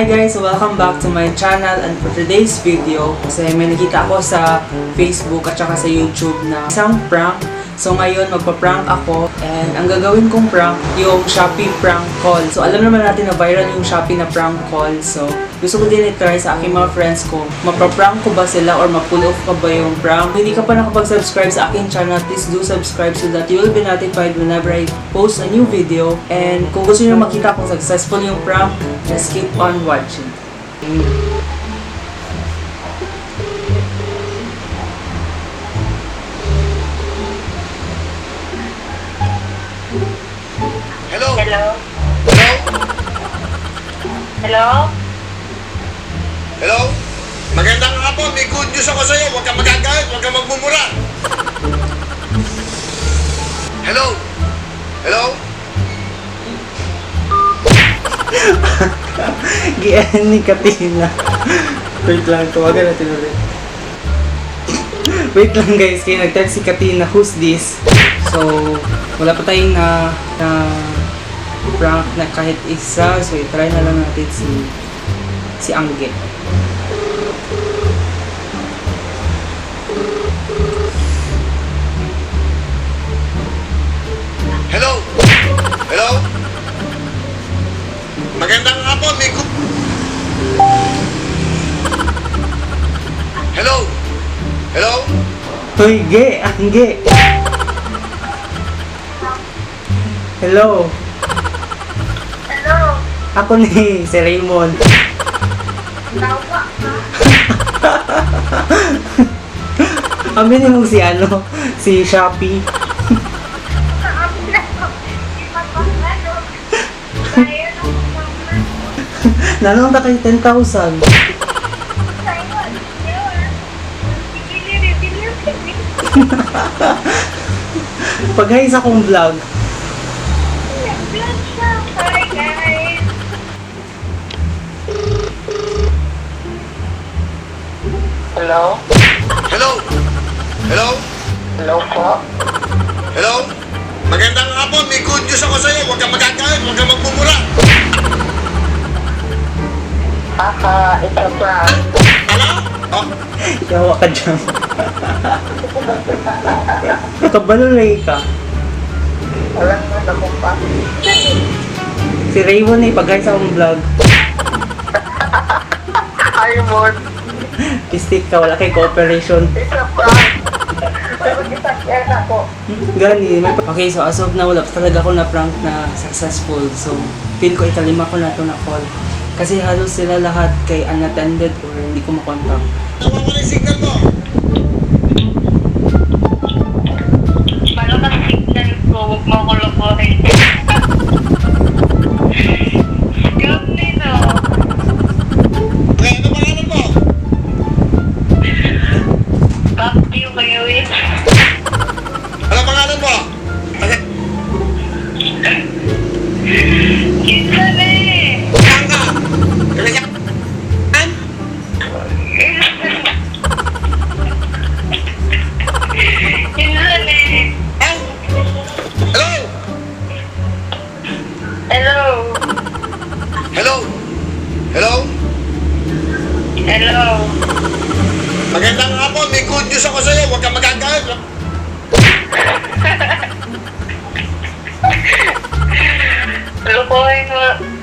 Hi guys! Welcome back to my channel, and for today's video, kasi may nakita ako sa Facebook at saka sa YouTube na isang prank. So ngayon magpa-prank ako, and ang gagawin kong prank yung Shopee prank call. So alam naman natin na viral yung Shopee na prank call. So gusto ko din i-try sa aking mga friends ko. Mapra-prank ko ba sila or ma-pull off ko ba yung prank? Kung hindi ka pa nakapag-subscribe sa aking channel, please do subscribe so that you will be notified whenever I post a new video. And kung gusto niyo makita kung successful yung prank, just keep on watching. Hello? Hello? Hello? Hello? Hello? Magandang hapon, may good news ako sa'yo. Huwag kang magagalit, huwag kang magmumura. Hello? Hello? Gian ni Katina. Wait lang, tawagan natin ulit. Wait lang guys, kaya nag-text si Katina, who's this? So, wala pa tayong na prank na kahit isa. So, i-try na lang natin si Angge. Hello? Hello? Magandang hapon, may good... Hello? Hello? Hoy, Ge! Angge! Hello! Hello? Ako ni si Raymond. Tawa ka? Aminin mo si ano, si Shopee. Sabi na ko. Di ba ba ano? Kaya na ko mga Nanong na kayo 10,000. Taiwan. Yun. Bili. Pag-hi sa akong vlog. Vlog siya. Hi guys. Hello? Hello? Hello? Hello po? Hello? Magandang hapon, may good news ako sa'yo. Huwag kang magagalit, huwag kang magmumura. It's a prank. Hello? Oh, Yawa ka dyan. Kabalulay ka. Walang na ako pa. Si Raymond eh, pag-hi sa akong vlog. Hi, Mon. Pistik ka, wala kay cooperation. It's a prank. Pero kita ako. Gani. Okay, so as of now, wala pa talaga ako na prank na successful. So, feel ko ikalima ko na ito na call. Kasi halos sila lahat kay unattended or hindi ko makontak. nawawala yung signal mo. Malakas signal ko, huwag mo ako lokohin. Gamni no. Okay, ano pangalan mo? Back to you kayo eh. Ano pangalan mo? Okay. Kinsan eh. Saan ka? Saan? Kinsan eh. Ay! Hello? Hello. Hello? Hello? Hello. Magandang hapon, may good news ako sa'yo. Huwag kang magagalit.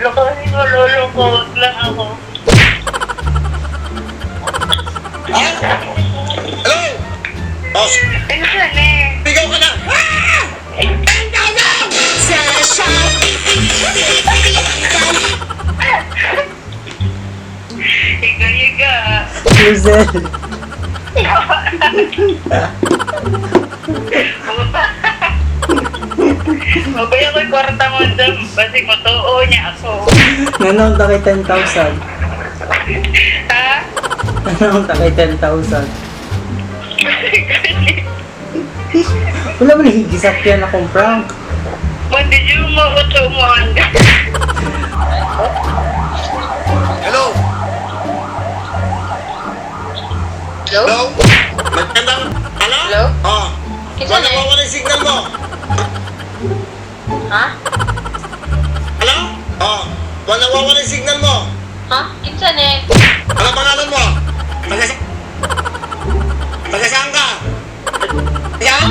Lokohin mo, lulukot lang ako. Ha? Hello? Oh, Kinsan eh. sigaw ka na. Ah! 10,000! Higa-higa. Luzel. Mabaya ko'y kwarta mo dyan. Basi matuo niya ako. Nanong na kay 10,000. Ha? Nanong na kay 10,000. Wala mo nahigisap yan akong prank. Mandi dyan mo uto mo. Hello? Hello? Hello? Magandang... Hello? Hello? Oh. Kinsan Wala eh? nawawala yung signal mo. Ha? Hello? Oh. Wala nawawala yung signal mo. Ha? Kinsa ni? Ano pangalan mo? Taga saan ka? Yan?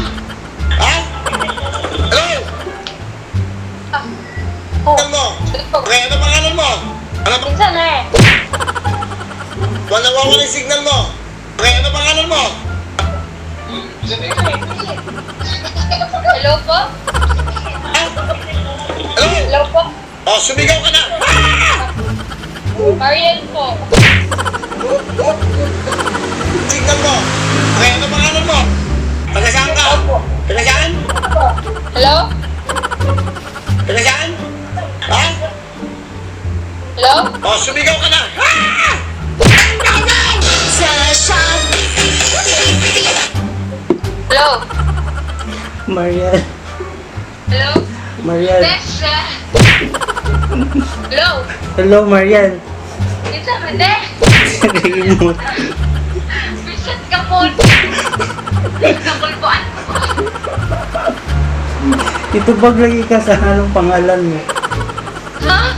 Ha? Hello? Oh. Pangalan mo? Okay, ano pangalan mo? Ano pa? Kinsa ni? Wala yung signal mo. Okay, ano pangalan mo? Hello po? Ha? Hello? Hello po? Oh, sumigaw ka na. Mariel po. Signal mo. Okay, ano pangalan mo? Taga saan ka? Taga saan? Hello? Taga saan? Ha? Hello? Oh, sumigaw ka na. Hello? Mariel. Hello? Mariel. Tessa? Hello? Hello, Mariel. Kinsa man de? Raymond. Bisan ka po. Kapulpuan ko. Itubag lagi ka sa anong pangalan mo. Ha?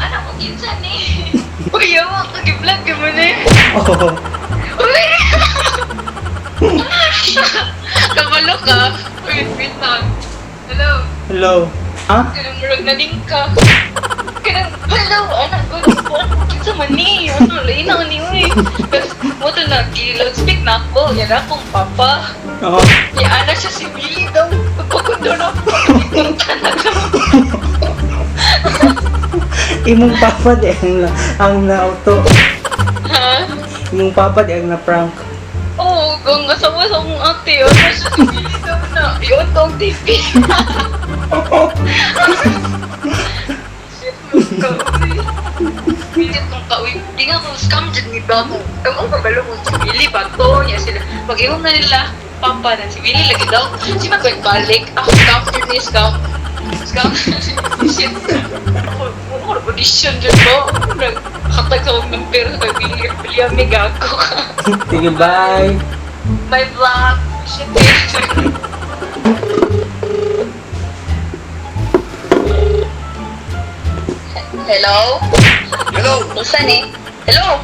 Ano ko kinsa ni? Uy, yawa ka gi-vlog ka mo ni. Oh. Uy! Kabalo ka. Uy, bisan. Hello? Hello. Ha? Kanang murag na din ka. Kanang, hello, anak ko. Kinsa man ni? Ano, linaw ni, uy. Tapos, mo to nag-speak na ako. Yan akong papa. Oo. Anak siya si Billy daw. Pagpakundo na ako. Yung tanak na. Imong papa di ang na-auto. Ha? Imong papa di ang na-prank. Oo, kung asawa sa akong ate. Anak siya si Billy daw na. Yun tong TV. Shit, ka, uy. Pilit mong ka-uy. Di nga kung scam dyan ni Bago. Ewan ko balo kung si Billy bago niya sila. Pag-iwan na nila, papa na si Billy lagi daw. Si magbalik. Ako scam dyan ni scam. Scam. Shit. Ako audition dyan ko. Nakatag sa huwag ng pera kay Billy. Billy ang may gago ka. Sige, bye. Bye vlog. Shit. Hello? Hello? Kinsa ni? Hello?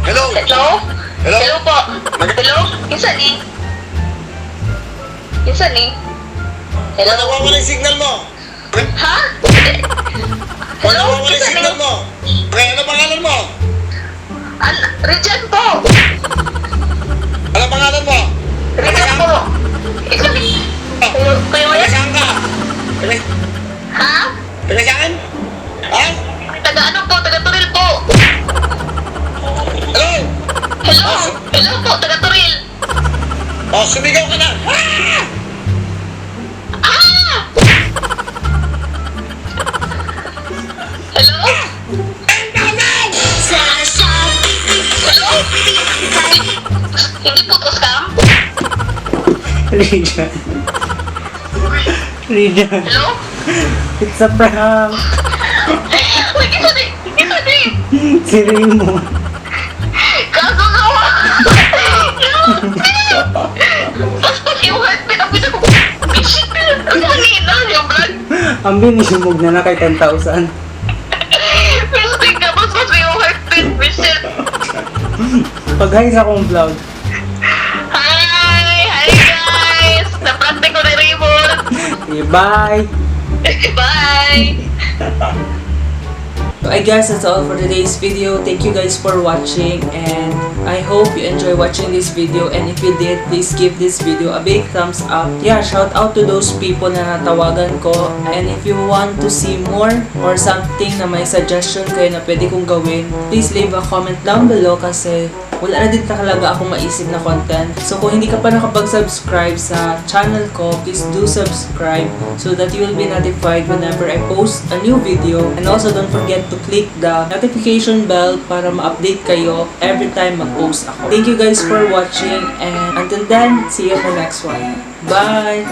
Hello? Hello? Hello? Hello po. Hello? Kinsa ni? Kinsa ni? Wala Hello? yung signal mo. Ha? Wala Hello? yung Kinsa ni? signal mo. Okay, ano pangalan mo? Regine po. Ano pangalan mo? Regine po. Ikaw ni? Kayo Taga yan? saan ka? Ha? Taga saan? Ha? Taga ano po? Taga Turil po. Hello? Hello? Hello po? Taga Turil. Oh, sumigaw ka na. Ah! Hello? Hello? Hindi po to scam? Rijan. Rijan. Hello? It's a prank. Uy, ito di! Ito di! Si Raymond. Gago ka! Tapos yung heartbeat, ang pita ko, shit, ang kanina yung blood. Ang binisumog na kay 10,000. Pero tingnan, mas yung heartbeat, shit. Pag-hi sa akong vlog. Hi! Hi guys! Naprante ko na Raymond! Okay, bye. Bye! So I guess that's all for today's video. Thank you guys for watching and I hope you enjoy watching this video, and if you did, please give this video a big thumbs up. Yeah, shout out to those people na natawagan ko, and if you want to see more or something na may suggestion kayo na pwede kong gawin, please leave a comment down below kasi wala na din talaga akong maisip na content. So kung hindi ka pa nakapag-subscribe sa channel ko, please do subscribe so that you will be notified whenever I post a new video. And also don't forget to click the notification bell para ma-update kayo every time mag-post ako. Thank you guys for watching, and until then, see you in the next one. Bye!